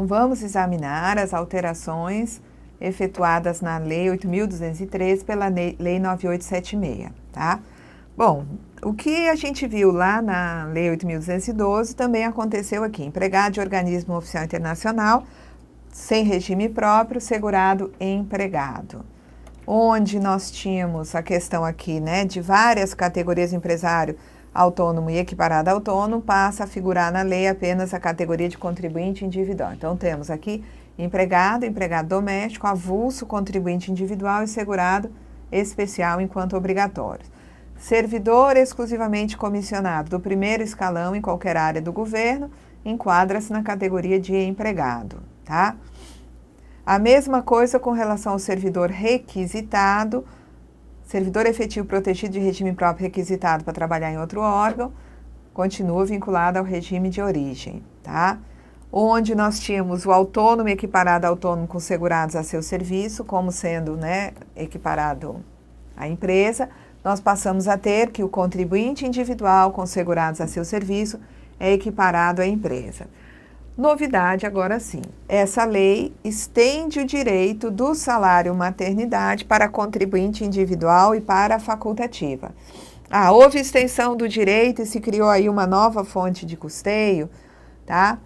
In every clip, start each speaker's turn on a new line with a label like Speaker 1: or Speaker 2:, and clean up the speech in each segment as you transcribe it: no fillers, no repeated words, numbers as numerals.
Speaker 1: Então, vamos examinar as alterações efetuadas na Lei 8.213 pela Lei 9876, tá? Bom, o que a gente viu lá na Lei 8.212 também aconteceu aqui. Empregado de organismo oficial internacional, sem regime próprio, segurado empregado. Onde nós tínhamos a questão aqui, né, de várias categorias de empresário autônomo e equiparado autônomo, passa a figurar na lei apenas a categoria de contribuinte individual. Então, temos aqui empregado, empregado doméstico, avulso, contribuinte individual e segurado especial enquanto obrigatórios. Servidor exclusivamente comissionado do primeiro escalão em qualquer área do governo, enquadra-se na categoria de empregado, tá? A mesma coisa com relação ao servidor requisitado, servidor efetivo protegido de regime próprio requisitado para trabalhar em outro órgão, continua vinculado ao regime de origem, tá? Onde nós tínhamos o autônomo equiparado autônomo com segurados a seu serviço, como sendo, né, equiparado à empresa, nós passamos a ter que o contribuinte individual com segurados a seu serviço é equiparado à empresa. Novidade agora sim, essa lei estende o direito do salário maternidade para contribuinte individual e para a facultativa. Houve extensão do direito e se criou aí uma nova fonte de custeio, tá?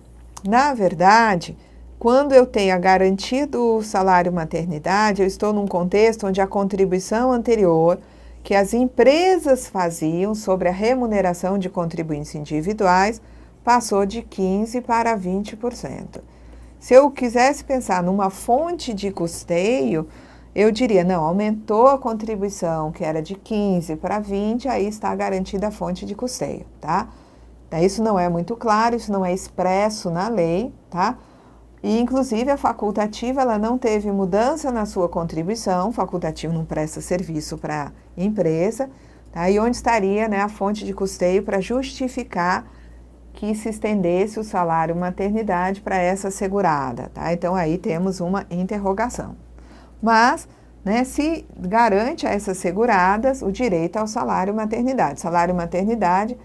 Speaker 1: Na verdade, quando eu tenho garantido o salário maternidade, eu estou num contexto onde a contribuição anterior que as empresas faziam sobre a remuneração de contribuintes individuais passou de 15% para 20%. Se eu quisesse pensar numa fonte de custeio, eu diria, não, aumentou a contribuição, que era de 15% para 20%, aí está garantida a fonte de custeio, tá? Isso não é muito claro, isso não é expresso na lei, tá? E, inclusive, a facultativa, ela não teve mudança na sua contribuição, facultativo não presta serviço para a empresa, tá? E onde estaria, né, a fonte de custeio para justificar que se estendesse o salário maternidade para essa segurada, tá? Então, aí temos uma interrogação. Mas, né, se garante a essas seguradas o direito ao salário maternidade. Salário maternidade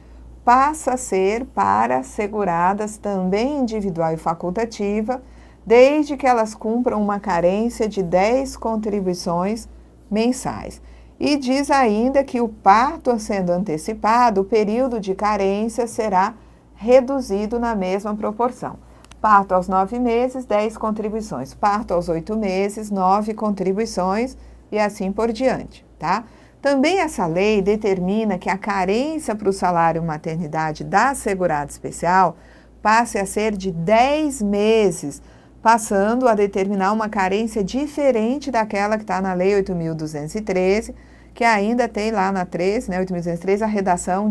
Speaker 1: passa a ser para seguradas também individual e facultativa, desde que elas cumpram uma carência de 10 contribuições mensais. E diz ainda que o parto sendo antecipado, o período de carência será reduzido na mesma proporção. Parto aos 9 meses, 10 contribuições. Parto aos 8 meses, 9 contribuições e assim por diante, tá? Também essa lei determina que a carência para o salário maternidade da segurada especial passe a ser de 10 meses, passando a determinar uma carência diferente daquela que está na Lei 8.213, que ainda tem lá na 13, né, 8.213, a redação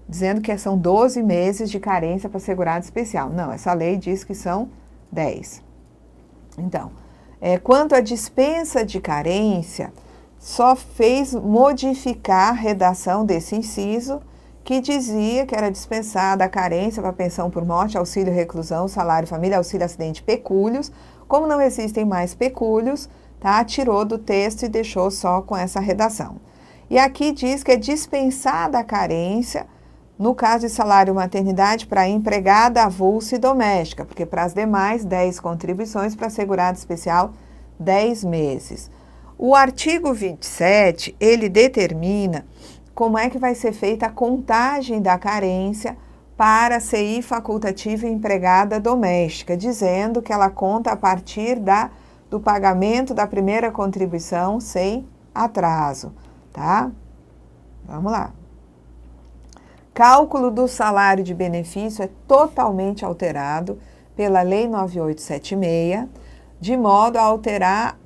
Speaker 1: dizendo que são 12 meses de carência para segurado especial. Não, essa lei diz que são 10. Então, quanto à dispensa de carência, só fez modificar a redação desse inciso, que dizia que era dispensada a carência para pensão por morte, auxílio reclusão, salário família, auxílio acidente, pecúlios. Como não existem mais pecúlios, tá? Tirou do texto e deixou só com essa redação. E aqui diz que é dispensada a carência no caso de salário maternidade para empregada, avulsa e doméstica, porque para as demais, 10 contribuições, para segurado especial, 10 meses. O artigo 27, ele determina como é que vai ser feita a contagem da carência para a CI facultativa e empregada doméstica, dizendo que ela conta a partir do pagamento da primeira contribuição sem atraso, tá? Vamos lá. Cálculo do salário de benefício é totalmente alterado pela Lei 9876, de modo a alterar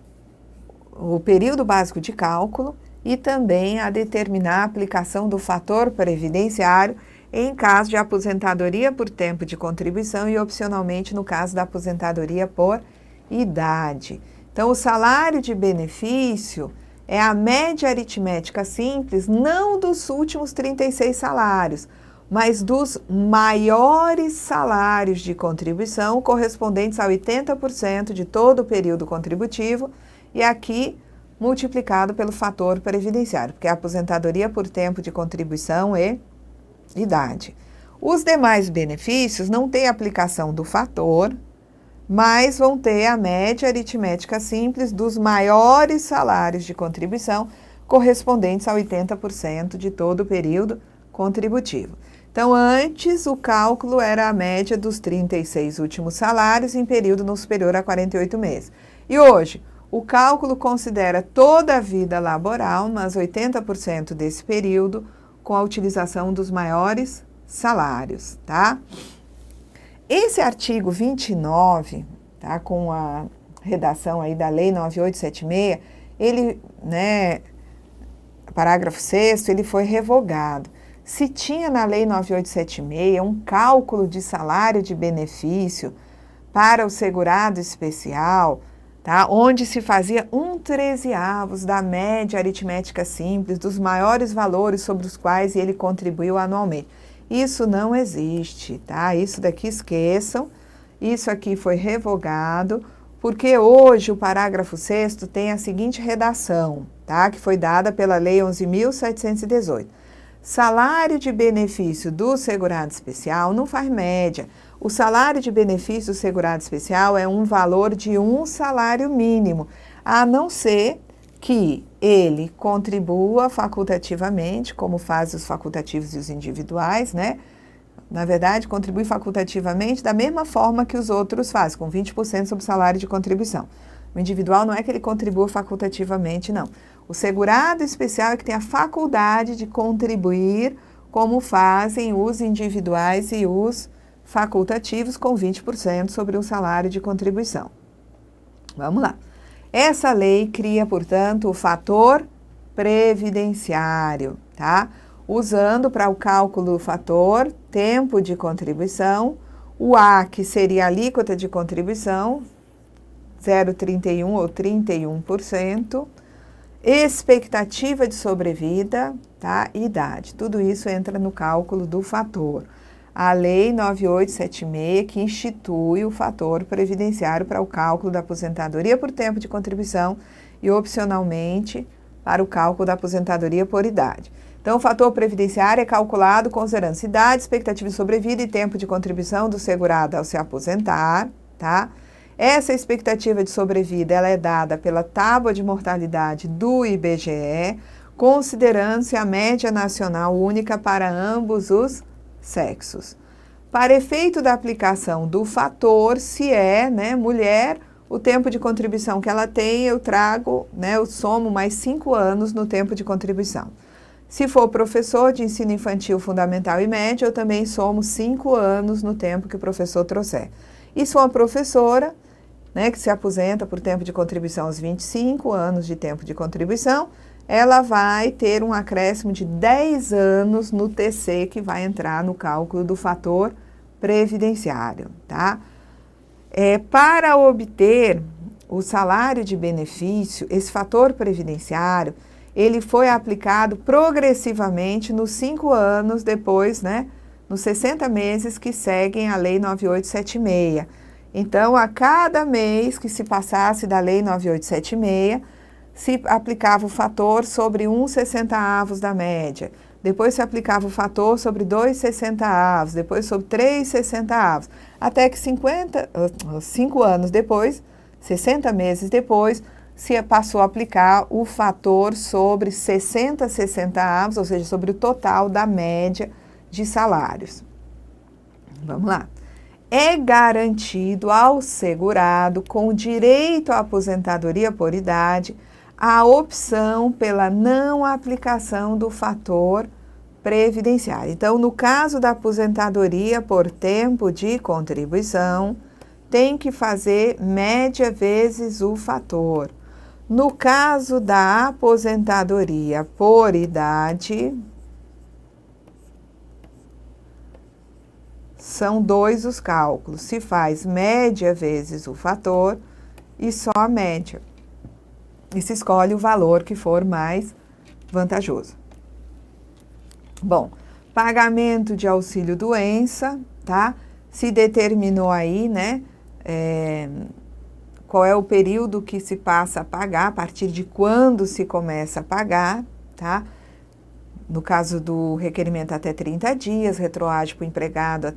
Speaker 1: o período básico de cálculo e também a determinar a aplicação do fator previdenciário em caso de aposentadoria por tempo de contribuição e opcionalmente no caso da aposentadoria por idade. Então, o salário de benefício é a média aritmética simples, não dos últimos 36 salários, mas dos maiores salários de contribuição correspondentes a 80% de todo o período contributivo e aqui multiplicado pelo fator previdenciário, porque é a aposentadoria por tempo de contribuição e idade. Os demais benefícios não têm aplicação do fator, mais vão ter a média aritmética simples dos maiores salários de contribuição, correspondentes a 80% de todo o período contributivo. Então, antes, o cálculo era a média dos 36 últimos salários em período não superior a 48 meses. E hoje, o cálculo considera toda a vida laboral, mas 80% desse período, com a utilização dos maiores salários, tá? Esse artigo 29, tá, com a redação aí da Lei 9876, ele, né, parágrafo 6º, ele foi revogado. Se tinha na Lei 9876 um cálculo de salário de benefício para o segurado especial, tá, onde se fazia 1/13 da média aritmética simples dos maiores valores sobre os quais ele contribuiu anualmente. Isso não existe, tá? Isso daqui esqueçam. Isso aqui foi revogado, porque hoje o parágrafo 6º tem a seguinte redação, tá? Que foi dada pela Lei 11.718. Salário de benefício do segurado especial não faz média. O salário de benefício do segurado especial é um valor de um salário mínimo, a não ser que ele contribua facultativamente, como fazem os facultativos e os individuais, né? Na verdade, contribui facultativamente da mesma forma que os outros fazem, com 20% sobre o salário de contribuição. O individual não é que ele contribua facultativamente, não. O segurado especial é que tem a faculdade de contribuir, como fazem os individuais e os facultativos, com 20% sobre o salário de contribuição. Vamos lá. Essa lei cria, portanto, o fator previdenciário, tá? Usando para o cálculo do fator tempo de contribuição, o A, que seria a alíquota de contribuição, 0,31 ou 31%, expectativa de sobrevida, tá? E idade. Tudo isso entra no cálculo do fator. A Lei 9876, que institui o fator previdenciário para o cálculo da aposentadoria por tempo de contribuição e, opcionalmente, para o cálculo da aposentadoria por idade. Então, o fator previdenciário é calculado considerando idade, expectativa de sobrevida e tempo de contribuição do segurado ao se aposentar, tá? Essa expectativa de sobrevida, ela é dada pela tábua de mortalidade do IBGE, considerando-se a média nacional única para ambos os sexos. Para efeito da aplicação do fator, se é, né, mulher, o tempo de contribuição que ela tem, eu trago, né, eu somo mais 5 anos no tempo de contribuição. Se for professor de ensino infantil, fundamental e médio, eu também somo 5 anos no tempo que o professor trouxer. E se for uma professora, né, que se aposenta por tempo de contribuição aos 25 anos de tempo de contribuição, ela vai ter um acréscimo de 10 anos no TC, que vai entrar no cálculo do fator previdenciário, tá? Para obter o salário de benefício, esse fator previdenciário, ele foi aplicado progressivamente nos 5 anos depois, né, nos 60 meses que seguem a Lei 9876. Então, a cada mês que se passasse da Lei 9876, se aplicava o fator sobre 1/60 da média, depois se aplicava o fator sobre 2/60, depois sobre 3/60, até que 5 anos depois, 60 meses depois, se passou a aplicar o fator sobre 60/60, ou seja, sobre o total da média de salários. Vamos lá. É garantido ao segurado com direito à aposentadoria por idade a opção pela não aplicação do fator previdenciário. Então, no caso da aposentadoria por tempo de contribuição, tem que fazer média vezes o fator. No caso da aposentadoria por idade, são 2 os cálculos. Se faz média vezes o fator e só a média. E se escolhe o valor que for mais vantajoso. Bom, pagamento de auxílio-doença, tá? Se determinou aí, né, qual é o período que se passa a pagar, a partir de quando se começa a pagar, tá? No caso do requerimento até 30 dias, retroage para o empregado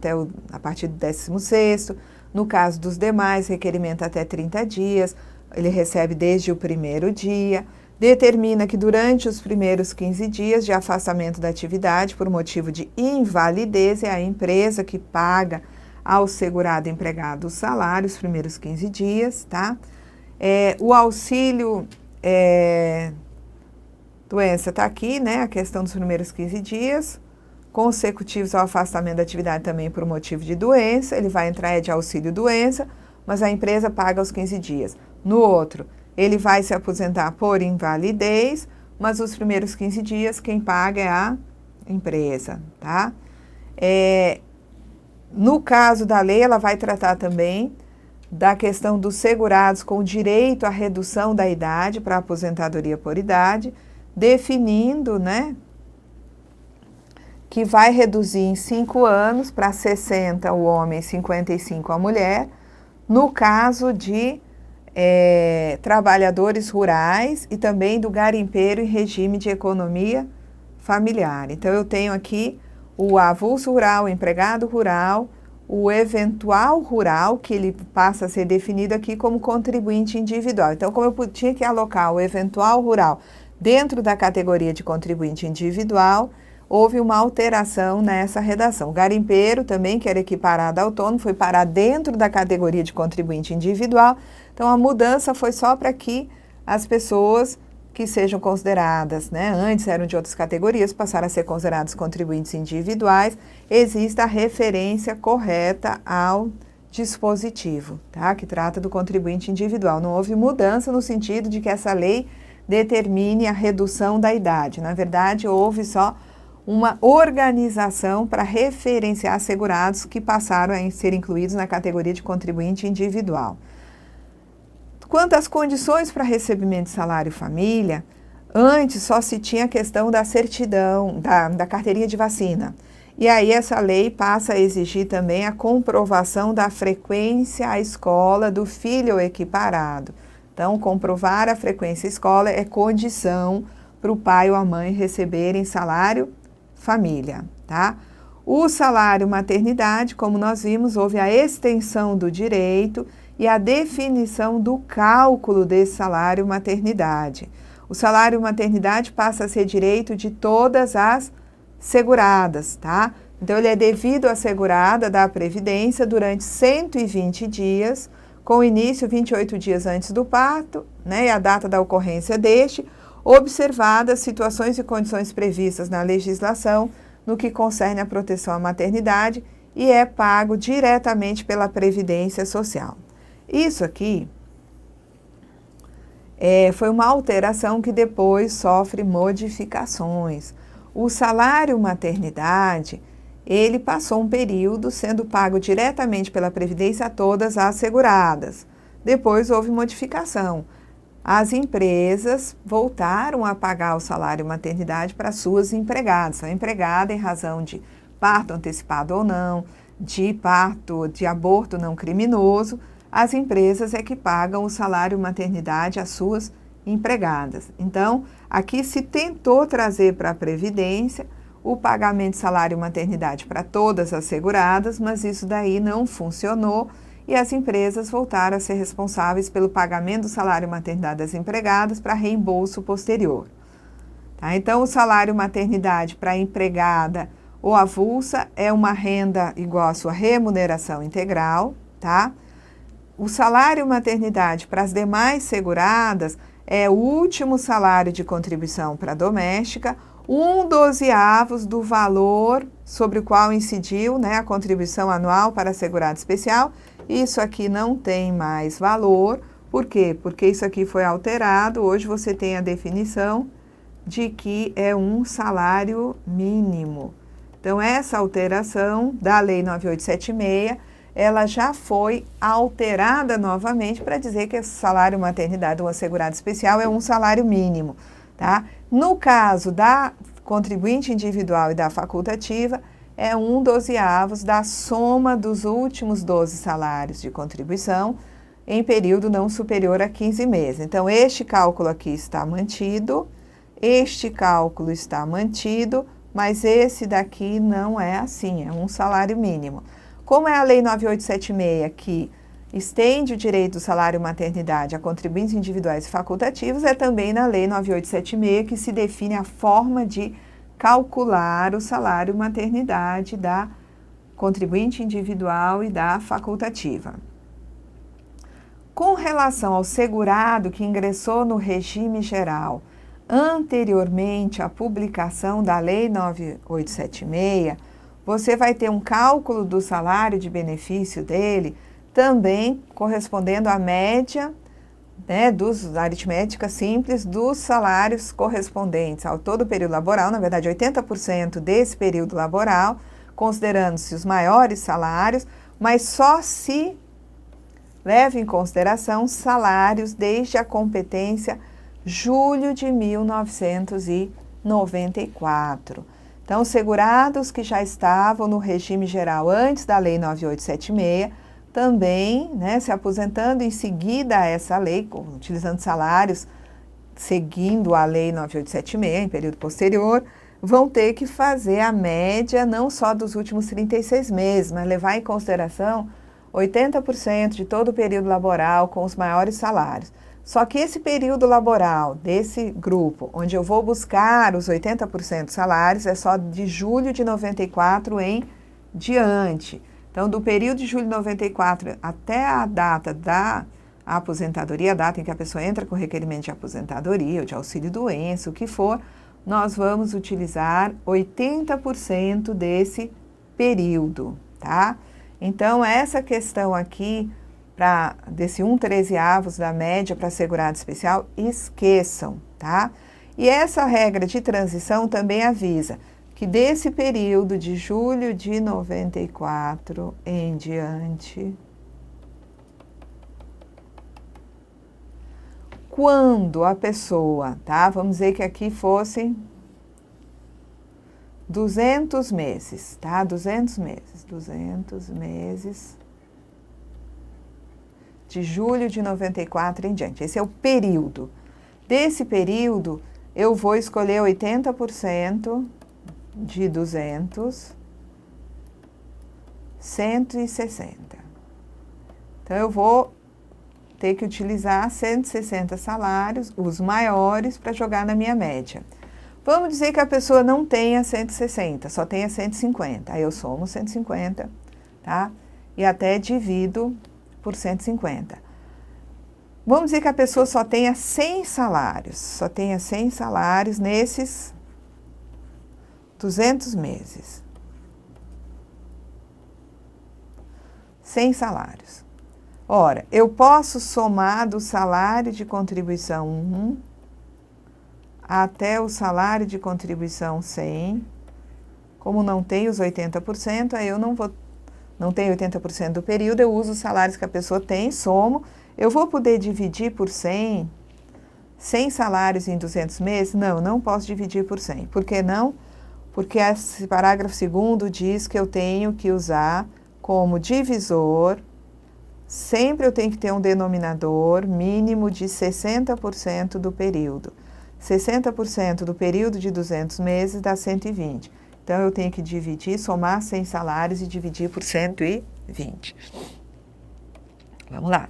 Speaker 1: a partir do 16º, No caso dos demais, requerimento até 30 dias, ele recebe desde o primeiro dia. Determina que durante os primeiros 15 dias de afastamento da atividade por motivo de invalidez, é a empresa que paga ao segurado empregado o salário os primeiros 15 dias, tá? O auxílio doença está aqui, né? A questão dos primeiros 15 dias, consecutivos ao afastamento da atividade também por motivo de doença, ele vai entrar de auxílio doença, mas a empresa paga os 15 dias. No outro, ele vai se aposentar por invalidez, mas os primeiros 15 dias quem paga é a empresa, tá? No caso da lei, ela vai tratar também da questão dos segurados com direito à redução da idade para aposentadoria por idade, definindo, né, que vai reduzir em 5 anos para 60 o homem e 55 a mulher, no caso de trabalhadores rurais e também do garimpeiro em regime de economia familiar. Então, eu tenho aqui o avulso rural, o empregado rural, o eventual rural, que ele passa a ser definido aqui como contribuinte individual. Então, como eu tinha que alocar o eventual rural dentro da categoria de contribuinte individual, houve uma alteração nessa redação. O garimpeiro também, que era equiparado ao autônomo, foi parar dentro da categoria de contribuinte individual. Então, a mudança foi só para que as pessoas que sejam consideradas, né, antes eram de outras categorias, passaram a ser considerados contribuintes individuais, exista a referência correta ao dispositivo, tá, que trata do contribuinte individual. Não houve mudança no sentido de que essa lei determine a redução da idade. Na verdade, houve só uma organização para referenciar segurados que passaram a ser incluídos na categoria de contribuinte individual. Quanto às condições para recebimento de salário família, antes só se tinha a questão da certidão, da carteirinha de vacina. E aí essa lei passa a exigir também a comprovação da frequência à escola do filho equiparado. Então, comprovar a frequência à escola é condição para o pai ou a mãe receberem salário família, tá? O salário maternidade, como nós vimos, houve a extensão do direito e a definição do cálculo desse salário maternidade. O salário maternidade passa a ser direito de todas as seguradas, tá? Então, ele é devido à segurada da Previdência durante 120 dias, com início 28 dias antes do parto, né, e a data da ocorrência deste, observadas situações e condições previstas na legislação no que concerne à proteção à maternidade e é pago diretamente pela Previdência Social. Isso aqui foi uma alteração que depois sofre modificações. O salário maternidade, ele passou um período sendo pago diretamente pela Previdência a todas as seguradas. Depois houve modificação. As empresas voltaram a pagar o salário maternidade para suas empregadas. A empregada, em razão de parto antecipado ou não, de aborto não criminoso, as empresas é que pagam o salário maternidade às suas empregadas. Então, aqui se tentou trazer para a Previdência o pagamento de salário maternidade para todas as seguradas, mas isso daí não funcionou e as empresas voltaram a ser responsáveis pelo pagamento do salário maternidade das empregadas para reembolso posterior. Tá? Então, o salário maternidade para a empregada ou avulsa é uma renda igual à sua remuneração integral, tá? O salário maternidade para as demais seguradas é o último salário de contribuição para a doméstica, 1/12 do valor sobre o qual incidiu, né, a contribuição anual para segurado especial. Isso aqui não tem mais valor. Por quê? Porque isso aqui foi alterado. Hoje você tem a definição de que é um salário mínimo. Então, essa alteração da Lei 9876, ela já foi alterada novamente para dizer que esse salário maternidade ou assegurado especial é um salário mínimo, tá? No caso da contribuinte individual e da facultativa, é 1/12 da soma dos últimos 12 salários de contribuição em período não superior a 15 meses. Então, este cálculo aqui está mantido, este cálculo está mantido, mas esse daqui não é assim, é um salário mínimo. Como é a Lei 9876 que estende o direito do salário maternidade a contribuintes individuais e facultativos, é também na Lei 9876 que se define a forma de calcular o salário maternidade da contribuinte individual e da facultativa. Com relação ao segurado que ingressou no regime geral anteriormente à publicação da Lei 9876, você vai ter um cálculo do salário de benefício dele também correspondendo à média, né, da aritmética simples dos salários correspondentes ao todo o período laboral, na verdade 80% desse período laboral, considerando-se os maiores salários, mas só se leva em consideração salários desde a competência julho de 1994. Então, segurados que já estavam no regime geral antes da Lei 9876, também, né, se aposentando em seguida a essa lei, utilizando salários seguindo a Lei 9876 em período posterior, vão ter que fazer a média não só dos últimos 36 meses, mas levar em consideração 80% de todo o período laboral com os maiores salários. Só que esse período laboral desse grupo, onde eu vou buscar os 80% dos salários, é só de julho de 94 em diante. Então, do período de julho de 94 até a data da aposentadoria, a data em que a pessoa entra com requerimento de aposentadoria ou de auxílio-doença, o que for, nós vamos utilizar 80% desse período, tá? Então, essa questão aqui, desse 1/13 da média para segurado especial, esqueçam, tá? E essa regra de transição também avisa que desse período de julho de 94 em diante, quando a pessoa, tá? Vamos dizer que aqui fossem 200 meses, tá? 200 meses de julho de 94 em diante. Esse é o período. Desse período, eu vou escolher 80% de 200, 160. Então, eu vou ter que utilizar 160 salários, os maiores, para jogar na minha média. Vamos dizer que a pessoa não tenha 160, só tenha 150. Aí eu somo 150, tá? E até divido por 150. Vamos dizer que a pessoa só tenha 100 salários, nesses 200 meses. 100 salários. Ora, eu posso somar do salário de contribuição 1 até o salário de contribuição 100. Como não tem os 80%, aí eu não tenho 80% do período, eu uso os salários que a pessoa tem, somo. Eu vou poder dividir por 100 salários em 200 meses? Não posso dividir por 100. Por que não? Porque esse parágrafo 2º diz que eu tenho que usar como divisor, sempre eu tenho que ter um denominador mínimo de 60% do período. 60% do período de 200 meses dá 120. Então, eu tenho que dividir, somar 100 salários e dividir por 120. Vamos lá.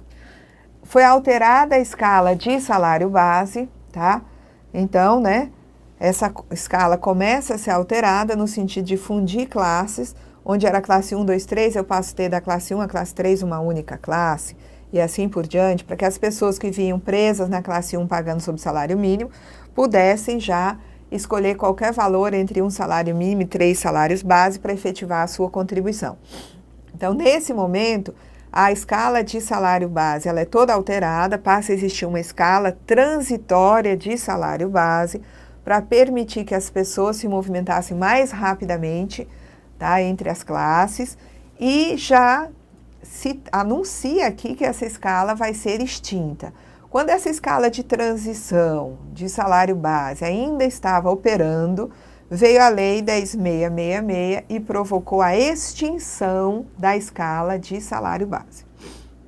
Speaker 1: Foi alterada a escala de salário base, tá? Então, né, essa escala começa a ser alterada no sentido de fundir classes, onde era classe 1, 2, 3, eu passo a ter da classe 1 à classe 3 uma única classe, e assim por diante, para que as pessoas que vinham presas na classe 1 pagando sob salário mínimo, pudessem já escolher qualquer valor entre um salário mínimo e 3 salários base para efetivar a sua contribuição. Então, nesse momento, a escala de salário base ela é toda alterada, passa a existir uma escala transitória de salário base para permitir que as pessoas se movimentassem mais rapidamente, tá, entre as classes, e já se anuncia aqui que essa escala vai ser extinta. Quando essa escala de transição de salário base ainda estava operando, veio a Lei 10.666 e provocou a extinção da escala de salário base.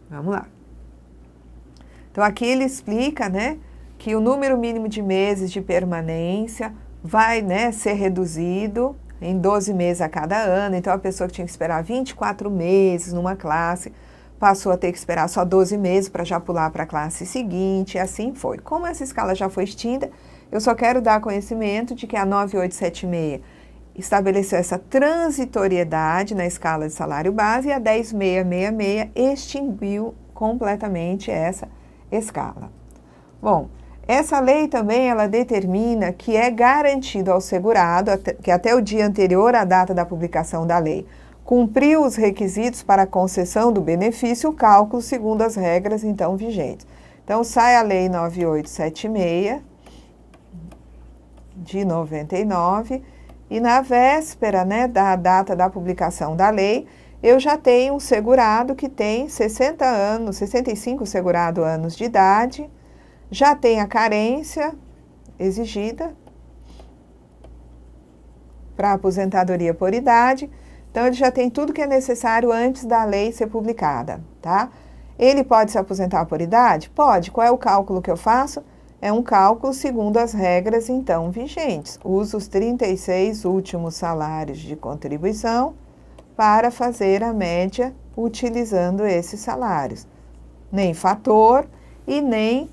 Speaker 1: Vamos lá. Então, aqui ele explica, né, que o número mínimo de meses de permanência vai, né, ser reduzido em 12 meses a cada ano. Então, a pessoa que tinha que esperar 24 meses numa classe passou a ter que esperar só 12 meses para já pular para a classe seguinte, e assim foi. Como essa escala já foi extinta, eu só quero dar conhecimento de que a 9876 estabeleceu essa transitoriedade na escala de salário base e a 10666 extinguiu completamente essa escala. Bom, essa lei também ela determina que é garantido ao segurado que até o dia anterior à data da publicação da lei cumpriu os requisitos para a concessão do benefício, o cálculo segundo as regras então vigentes. Então sai a lei 9876 de 99 e na véspera, né, da data da publicação da lei, eu já tenho um segurado que tem 60 anos, 65 segurado anos de idade, já tem a carência exigida para aposentadoria por idade, então ele já tem tudo que é necessário antes da lei ser publicada, tá? Ele pode se aposentar por idade? Pode. Qual é o cálculo que eu faço? É um cálculo segundo as regras então vigentes. Uso os 36 últimos salários de contribuição para fazer a média utilizando esses salários. Nem fator e nem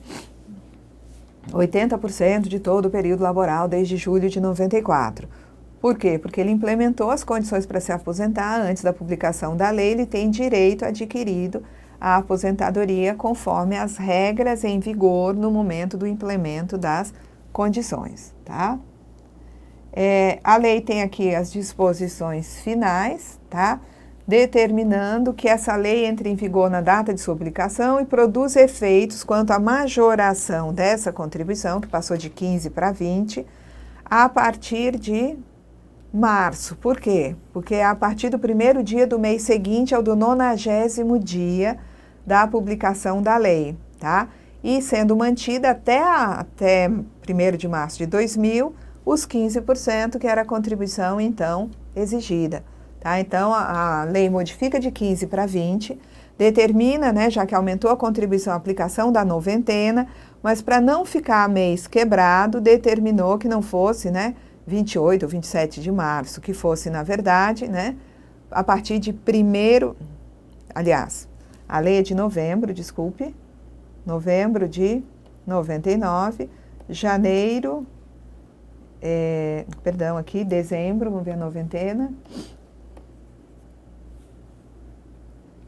Speaker 1: 80% de todo o período laboral desde julho de 94. Por quê? Porque ele implementou as condições para se aposentar antes da publicação da lei, ele tem direito adquirido à aposentadoria conforme as regras em vigor no momento do implemento das condições, tá? A lei tem aqui as disposições finais, tá? Determinando que essa lei entre em vigor na data de sua publicação e produz efeitos quanto à majoração dessa contribuição, que passou de 15 para 20, a partir de março. Por quê? Porque é a partir do primeiro dia do mês seguinte ao do 90º dia da publicação da lei, tá? E sendo mantida até 1º de março de 2000, os 15% que era a contribuição, então, exigida, tá? Então, a lei modifica de 15 para 20, determina, né, já que aumentou a contribuição, a aplicação da noventena, mas para não ficar mês quebrado, determinou que não fosse, né, 28 ou 27 de março, que fosse, na verdade, né, a partir de a lei é de novembro, desculpe, novembro de 99, dezembro, vamos ver a noventena.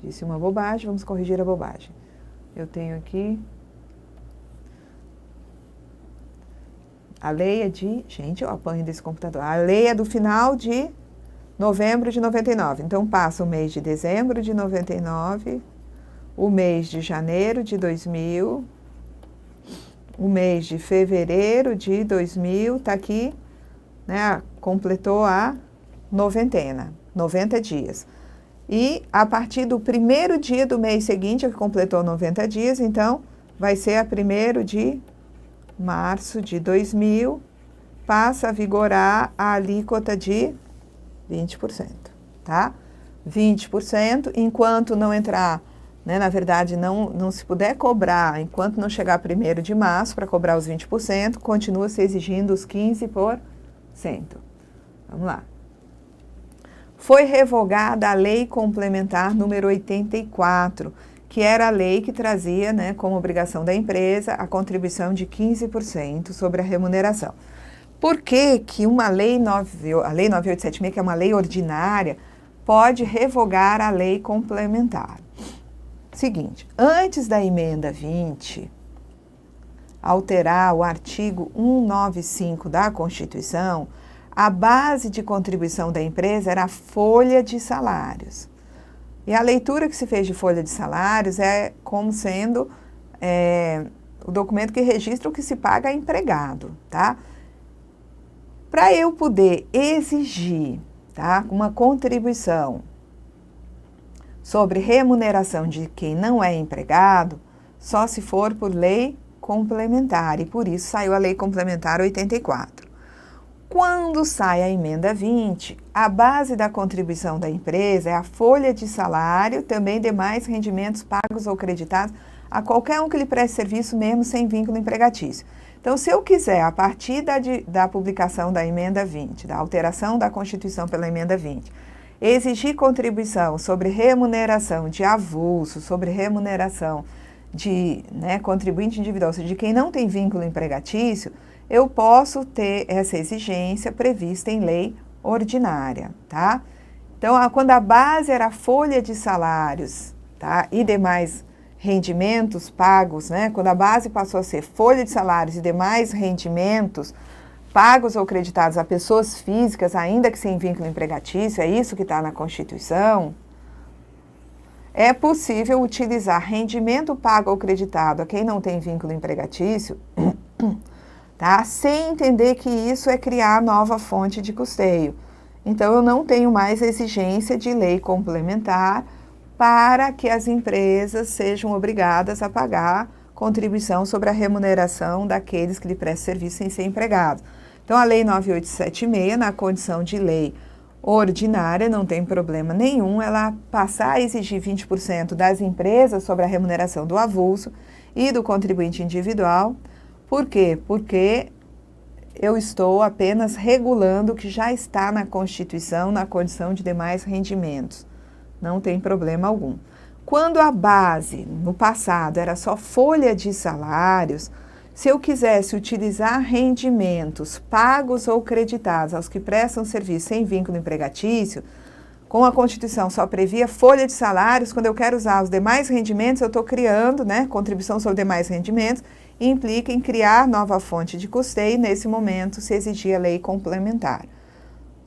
Speaker 1: Disse uma bobagem, vamos corrigir a bobagem. Eu tenho aqui... A lei é de... Gente, eu apanho desse computador. A lei é do final de novembro de 99. Então, passa o mês de dezembro de 99, o mês de janeiro de 2000, o mês de fevereiro de 2000, está aqui, né? Completou a noventena, 90 dias. E a partir do primeiro dia do mês seguinte, que completou 90 dias, então, vai ser a 1º de março de 2000, passa a vigorar a alíquota de 20%, tá? 20%, enquanto não entrar, né, na verdade, não se puder cobrar, enquanto não chegar 1º de março para cobrar os 20%, continua se exigindo os 15%. Vamos lá. Foi revogada a Lei Complementar número 84, que era a lei que trazia, né, como obrigação da empresa a contribuição de 15% sobre a remuneração. Por que que a Lei 9876, que é uma lei ordinária, pode revogar a lei complementar? Seguinte, antes da emenda 20 alterar o artigo 195 da Constituição, a base de contribuição da empresa era a folha de salários. E a leitura que se fez de folha de salários é como sendo o documento que registra o que se paga a empregado, tá? Para eu poder exigir, tá, uma contribuição sobre remuneração de quem não é empregado, só se for por lei complementar, e por isso saiu a Lei Complementar 84. Quando sai a emenda 20, a base da contribuição da empresa é a folha de salário, também demais rendimentos pagos ou creditados a qualquer um que lhe preste serviço, mesmo sem vínculo empregatício. Então, se eu quiser, a partir da publicação da emenda 20, da alteração da Constituição pela emenda 20, exigir contribuição sobre remuneração de avulso, sobre remuneração de contribuinte individual, ou seja, de quem não tem vínculo empregatício, eu posso ter essa exigência prevista em lei ordinária, tá? Então, quando a base era a folha de salários, tá? E demais rendimentos pagos, quando a base passou a ser folha de salários e demais rendimentos pagos ou creditados a pessoas físicas, ainda que sem vínculo empregatício, é isso que está na Constituição, é possível utilizar rendimento pago ou creditado a quem não tem vínculo empregatício, tá? Sem entender que isso é criar nova fonte de custeio. Então, eu não tenho mais exigência de lei complementar para que as empresas sejam obrigadas a pagar contribuição sobre a remuneração daqueles que lhe prestam serviço sem ser empregados. Então, a Lei 9876, na condição de lei ordinária, não tem problema nenhum ela passar a exigir 20% das empresas sobre a remuneração do avulso e do contribuinte individual. Por quê? Porque eu estou apenas regulando o que já está na Constituição, na condição de demais rendimentos. Não tem problema algum. Quando a base, no passado, era só folha de salários, se eu quisesse utilizar rendimentos pagos ou creditados aos que prestam serviço sem vínculo empregatício, com a Constituição só previa folha de salários, quando eu quero usar os demais rendimentos, eu estou criando, contribuição sobre demais rendimentos, e implica em criar nova fonte de custeio, e nesse momento se exigia lei complementar.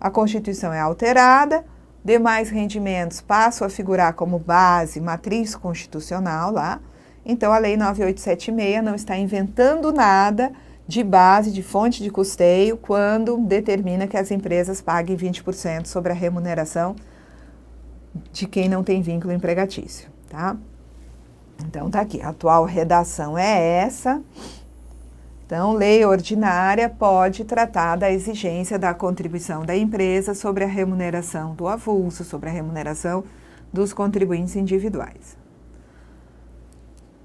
Speaker 1: A Constituição é alterada, demais rendimentos passam a figurar como base, matriz constitucional lá. Então, a Lei 9876 não está inventando nada de base, de fonte de custeio, quando determina que as empresas paguem 20% sobre a remuneração de quem não tem vínculo empregatício, tá? Então, tá aqui, a atual redação é essa. Então, lei ordinária pode tratar da exigência da contribuição da empresa sobre a remuneração do avulso, sobre a remuneração dos contribuintes individuais.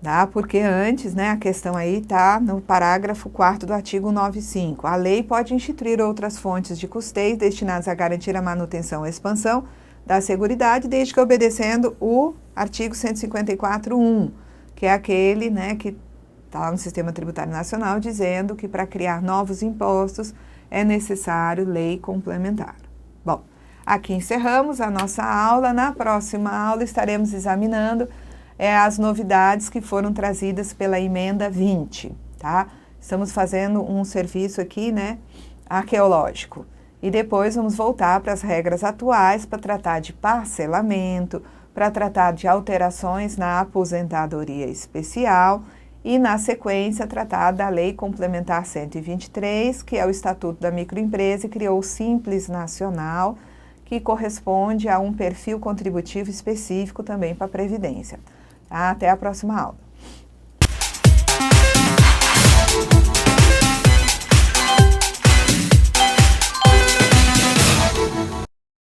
Speaker 1: Tá? Porque antes, a questão aí está no parágrafo 4º do artigo 95. A lei pode instituir outras fontes de custeio destinadas a garantir a manutenção e expansão da seguridade, desde que obedecendo o artigo 154.1, que é aquele, que está lá no Sistema Tributário Nacional, dizendo que para criar novos impostos é necessário lei complementar. Bom, aqui encerramos a nossa aula. Na próxima aula estaremos examinando as novidades que foram trazidas pela emenda 20, tá? Estamos fazendo um serviço aqui, arqueológico. E depois vamos voltar para as regras atuais para tratar de parcelamento, para tratar de alterações na aposentadoria especial e, na sequência, tratar da Lei Complementar 123, que é o Estatuto da Microempresa, e criou o Simples Nacional, que corresponde a um perfil contributivo específico também para a Previdência. Até a próxima aula.